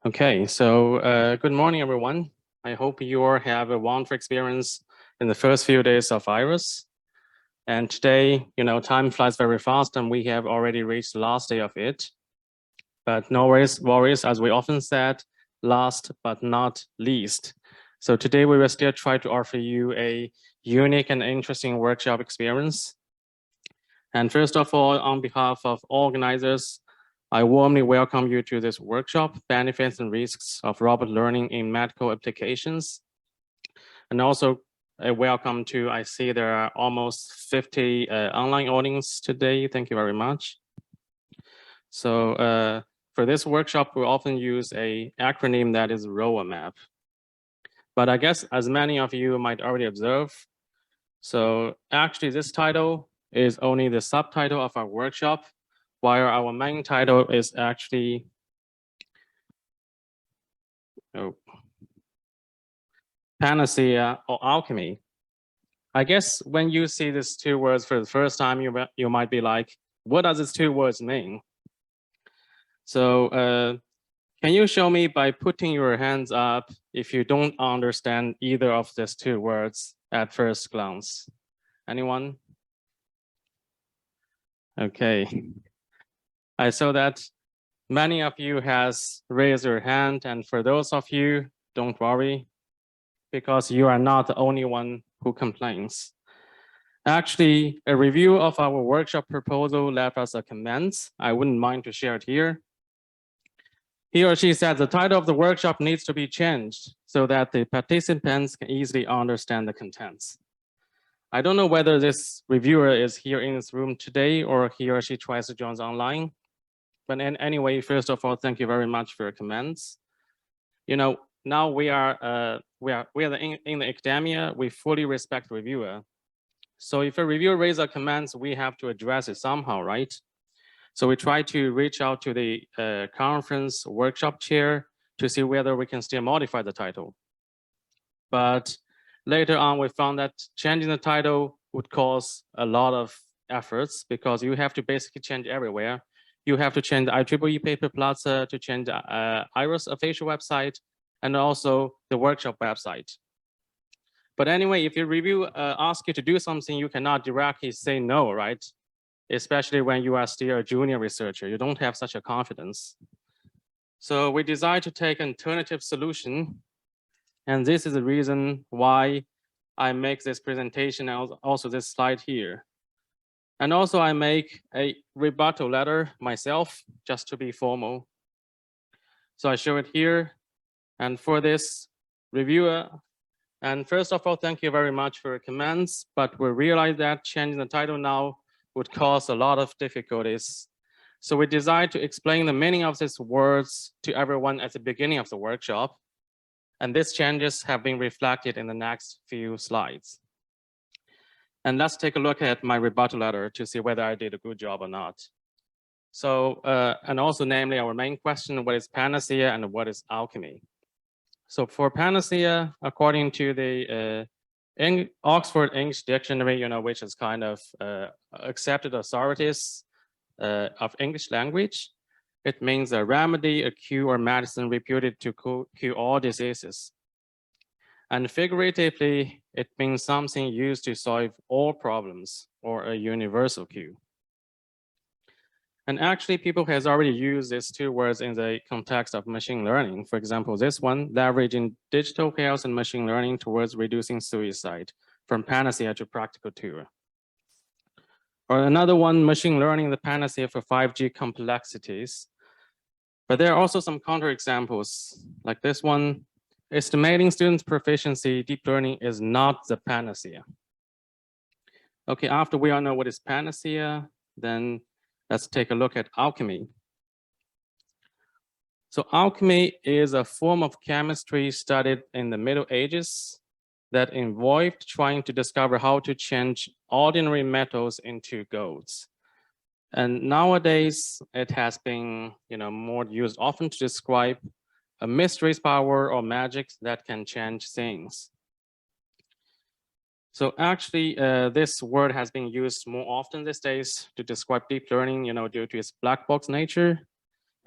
Okay, so good morning, everyone. I hope you all have a wonderful experience in the first few days of IROS. And today, time flies very fast and we have already reached the last day of it. But no worries, as we often said, last but not least. So today we will still try to offer you a unique and interesting workshop experience. And first of all, on behalf of organizers, I warmly welcome you to this workshop, Benefits and Risks of Robot Learning in Medical Applications. And also a welcome to, I see there are almost 50 online audience today. Thank you very much. So for this workshop, we often use a acronym that is ROAMAP. But I guess as many of you might already observe, so actually this title is only the subtitle of our workshop, while our main title is actually Panacea or Alchemy. I guess when you see these two words for the first time, you might be like, what does these two words mean? So can you show me by putting your hands up if you don't understand either of these two words at first glance? Anyone? Okay. I saw that many of you has raised your hand, and for those of you, don't worry, because you are not the only one who complains. Actually, a review of our workshop proposal left us a comment. I wouldn't mind to share it here. He or she said the title of the workshop needs to be changed so that the participants can easily understand the contents. I don't know whether this reviewer is here in this room today or he or she tries to join us online. But anyway, first of all, thank you very much for your comments. Now we are in the academia, we fully respect reviewer. So if a reviewer raises a comments, we have to address it somehow, right? So we try to reach out to the conference workshop chair to see whether we can still modify the title. But later on, we found that changing the title would cause a lot of efforts because you have to basically change everywhere. You have to change the IEEE paper plaza, to change the IROS official website, and also the workshop website. But anyway, if your review asks you to do something, you cannot directly say no, right? Especially when you are still a junior researcher, you don't have such a confidence. So we decided to take an alternative solution. And this is the reason why I make this presentation and also this slide here. And also I make a rebuttal letter myself, just to be formal. So I show it here. And for this reviewer, and first of all, thank you very much for your comments, but we realize that changing the title now would cause a lot of difficulties. So we decided to explain the meaning of these words to everyone at the beginning of the workshop. And these changes have been reflected in the next few slides. And let's take a look at my rebuttal letter to see whether I did a good job or not. So, and also namely our main question, what is Panacea and what is Alchemy? So for Panacea, according to the Oxford English Dictionary, which is kind of accepted authorities of English language, it means a remedy, a cure, or medicine reputed to cure all diseases. And figuratively, it means something used to solve all problems or a universal cure. And actually, people has already used these two words in the context of machine learning. For example, this one, leveraging digital health and machine learning towards reducing suicide, from Panacea to practical tool. Or another one, machine learning, the Panacea for 5G complexities. But there are also some counterexamples, like this one, estimating students' proficiency, deep learning is not the Panacea. Okay, after we all know what is Panacea, then let's take a look at alchemy. So alchemy is a form of chemistry studied in the Middle Ages that involved trying to discover how to change ordinary metals into golds. And nowadays, it has been more used often to describe a mysterious power or magic that can change things. So actually, this word has been used more often these days to describe deep learning, due to its black box nature.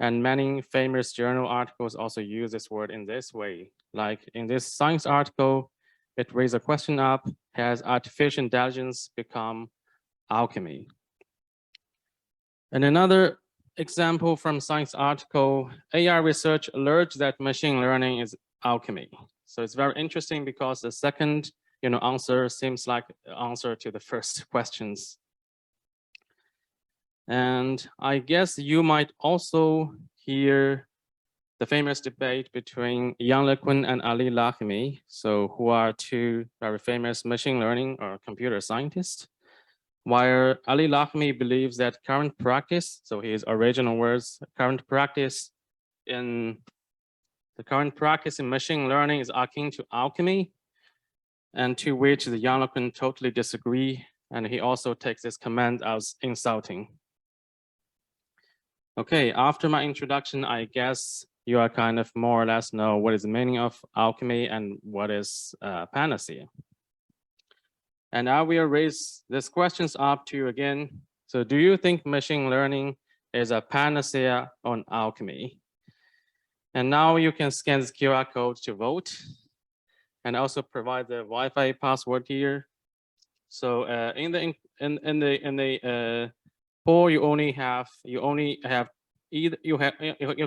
And many famous journal articles also use this word in this way. Like in this science article, it raised a question up, has artificial intelligence become alchemy? And another example from science article, AI research alerts that machine learning is alchemy. So it's very interesting because the second answer seems like the answer to the first questions. And I guess you might also hear the famous debate between Jan LeCun and Ali Lachemy, so who are two very famous machine learning or computer scientists. While Ali Lachemy believes that current practice, so his original words, current practice in machine learning is akin to alchemy, and to which the Jan LeCun totally disagree, and he also takes this comment as insulting. Okay, after my introduction, I guess you are kind of more or less know what is the meaning of alchemy and what is Panacea. And I will raise these questions up to you again. So do you think machine learning is a panacea on alchemy? And now you can scan this QR code to vote and also provide the Wi-Fi password here. So in the poll, you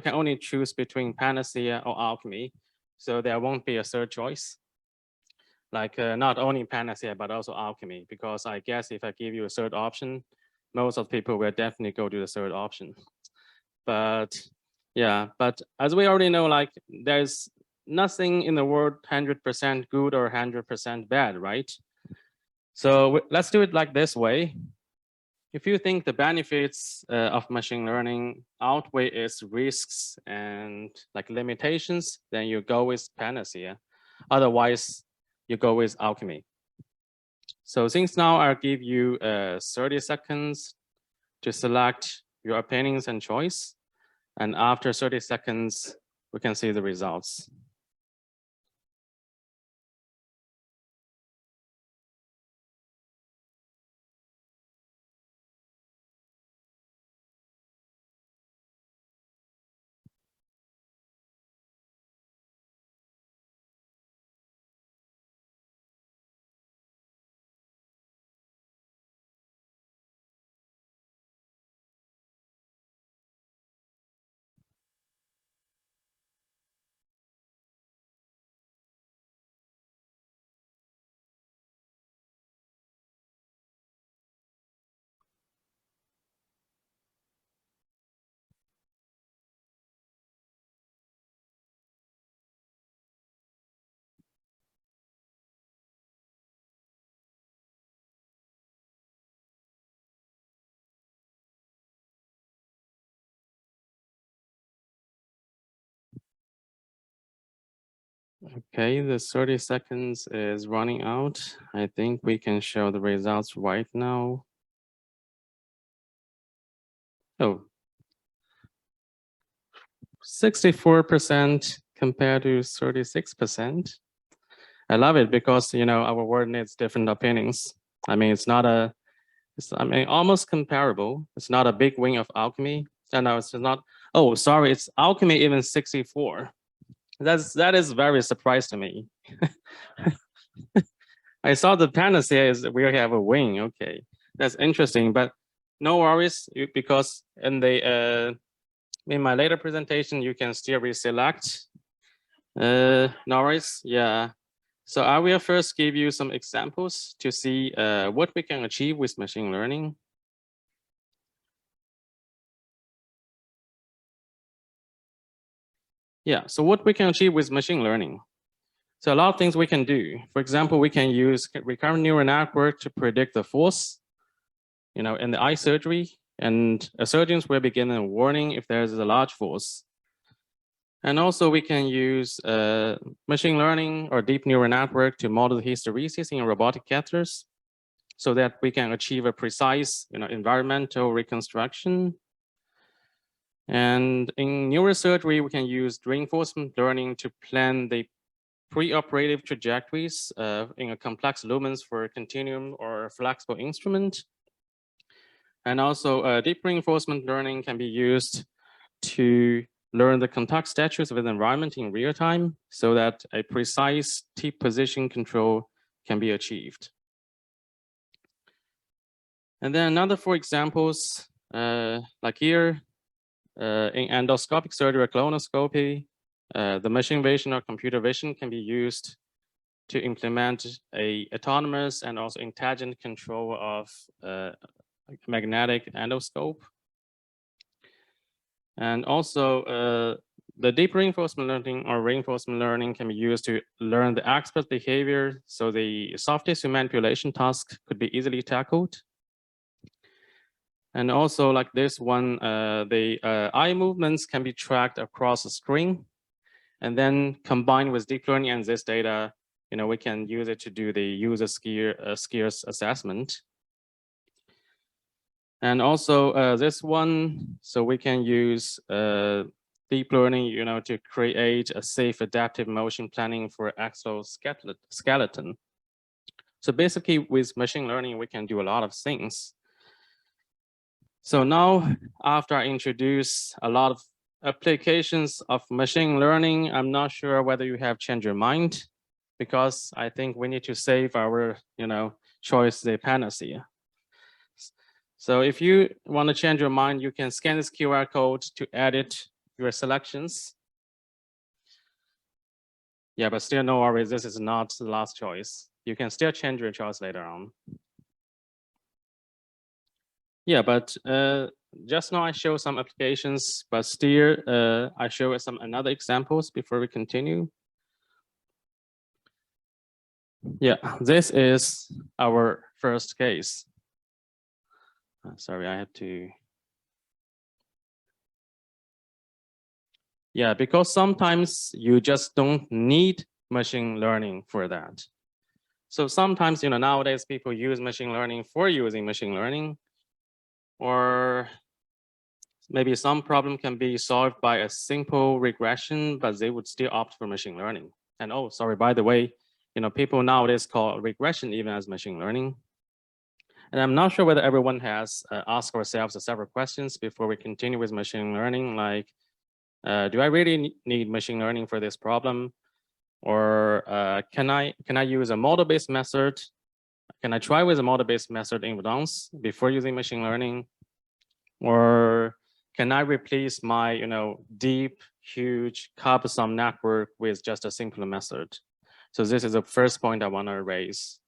can only choose between Panacea or Alchemy. So there won't be a third choice. Like not only Panacea, but also Alchemy, because I guess if I give you a third option, most of the people will definitely go to the third option. But yeah, but as we already know, like there's nothing in the world 100% good or 100% bad, right? So let's do it like this way. If you think the benefits of machine learning outweigh its risks and like limitations, then you go with Panacea. Otherwise, you go with Alchemy. So since now I'll give you 30 seconds to select your opinions and choice. And after 30 seconds, we can see the results. Okay, the 30 seconds is running out. I think we can show the results right now. Oh, 64% compared to 36%. I love it because, our world needs different opinions. I mean, it's almost comparable. It's not a big wing of alchemy. And no, it's not. Oh, sorry, it's alchemy even 64. That is very surprised to me. I saw the panacea is we have a wing. Okay, that's interesting, but no worries because in my later presentation you can still reselect. No worries. Yeah. So I will first give you some examples to see what we can achieve with machine learning. Yeah, so what we can achieve with machine learning. So a lot of things we can do. For example, we can use recurrent neural network to predict the force, in the eye surgery, and surgeons will begin a warning if there's a large force. And also we can use machine learning or deep neural network to model hysteresis in robotic catheters so that we can achieve a precise, environmental reconstruction. And in neurosurgery, we can use reinforcement learning to plan the preoperative trajectories in a complex lumens for a continuum or a flexible instrument. And also deep reinforcement learning can be used to learn the contact status of the environment in real time so that a precise tip position control can be achieved. And then another 4 examples, like here, in endoscopic surgery or colonoscopy, the machine vision or computer vision can be used to implement a autonomous and also intelligent control of magnetic endoscope. And also the deep reinforcement learning or reinforcement learning can be used to learn the expert behavior. So the soft tissue manipulation task could be easily tackled. And also like this one, the eye movements can be tracked across the screen. And then combined with deep learning and this data, we can use it to do the user skills assessment. And also this one, so we can use deep learning, to create a safe adaptive motion planning for exoskeleton. So basically with machine learning, we can do a lot of things. So now after I introduce a lot of applications of machine learning, I'm not sure whether you have changed your mind, because I think we need to save our, choice, the Panacea. So if you want to change your mind, you can scan this QR code to edit your selections. Yeah, but still no worries, this is not the last choice. You can still change your choice later on. Yeah, but just now I show some applications, but still I show some another examples before we continue. Yeah, this is our first case. Sorry, I have to. Yeah, because sometimes you just don't need machine learning for that. So sometimes, nowadays people use machine learning for using machine learning, or maybe some problem can be solved by a simple regression, but they would still opt for machine learning. And oh, sorry, by the way, people nowadays call regression even as machine learning. And I'm not sure whether everyone has asked ourselves several questions before we continue with machine learning, like, do I really need machine learning for this problem? Or can I use a model-based method? Can I try with a model-based method in advance before using machine learning? Or can I replace my, deep, huge, cumbersome network with just a simpler method? So this is the first point I want to raise.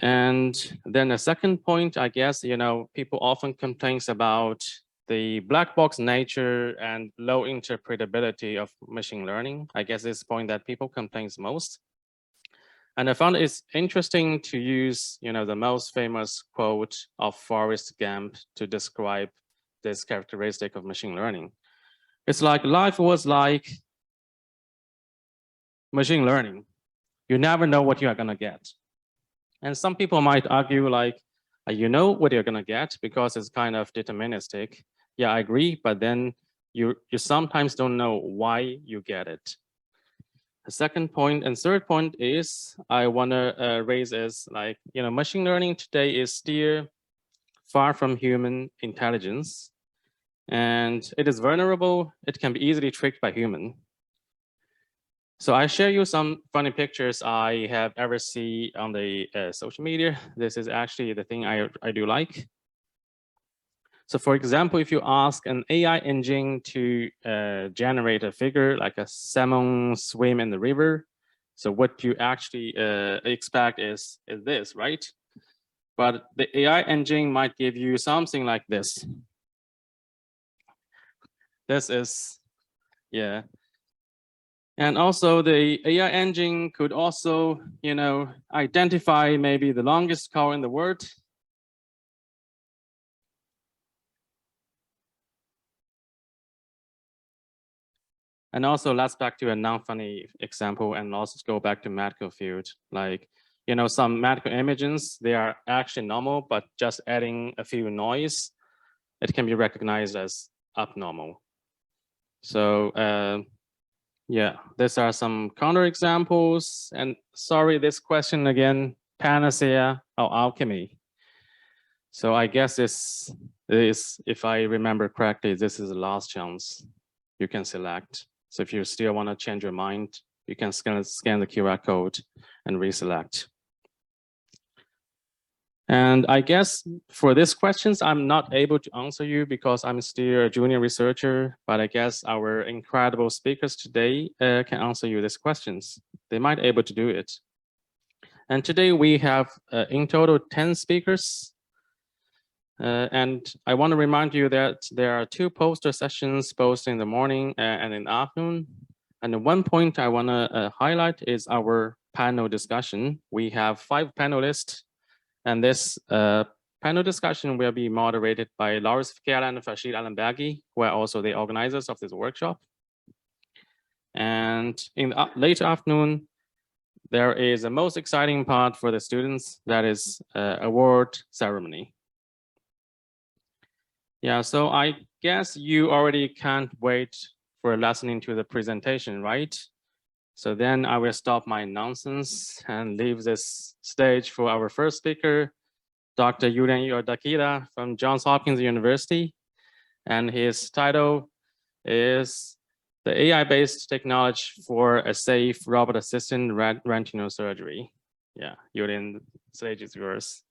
And then the second point, I guess, people often complain about the black box nature and low interpretability of machine learning. I guess this point that people complain most. And I found it's interesting to use, the most famous quote of Forrest Gump to describe this characteristic of machine learning. It's like life was like machine learning. You never know what you are gonna get. And some people might argue like, you know what you're gonna get because it's kind of deterministic. Yeah, I agree, but then you sometimes don't know why you get it. The second point and third point is I wanna raise is like, machine learning today is still far from human intelligence, and it is vulnerable. It can be easily tricked by human. So I share you some funny pictures I have ever seen on the social media. This is actually the thing I do like. So for example, if you ask an AI engine to generate a figure like a salmon swim in the river, so what you actually expect is this, right? But the AI engine might give you something like this. This is, yeah. And also the AI engine could also, identify maybe the longest call in the world. And also let's back to a non-funny example and also go back to medical field. Like, some medical images, they are actually normal, but just adding a few noise, it can be recognized as abnormal. So yeah, these are some counter examples. And sorry, this question again, Panacea or Alchemy. So I guess this This, if I remember correctly, this is the last chance you can select. So if you still want to change your mind, you can scan the QR code and reselect. And I guess for these questions, I'm not able to answer you because I'm still a junior researcher, but I guess our incredible speakers today can answer you these questions. They might able to do it. And today we have in total 10 speakers. And I want to remind you that there are 2 poster sessions, both in the morning and in the afternoon. And one point I want to highlight is our panel discussion. We have 5 panelists, and this panel discussion will be moderated by Lars Fjell and Fashid Allenbergi, who are also the organizers of this workshop. And in the late afternoon, there is the most exciting part for the students, that is award ceremony. Yeah, so I guess you already can't wait for listening to the presentation, right? So then I will stop my nonsense and leave this stage for our first speaker, Dr. Julian Yordakida from Johns Hopkins University. And his title is the AI-based technology for a safe robot assistant retinal surgery. Yeah, Julian, the stage is yours.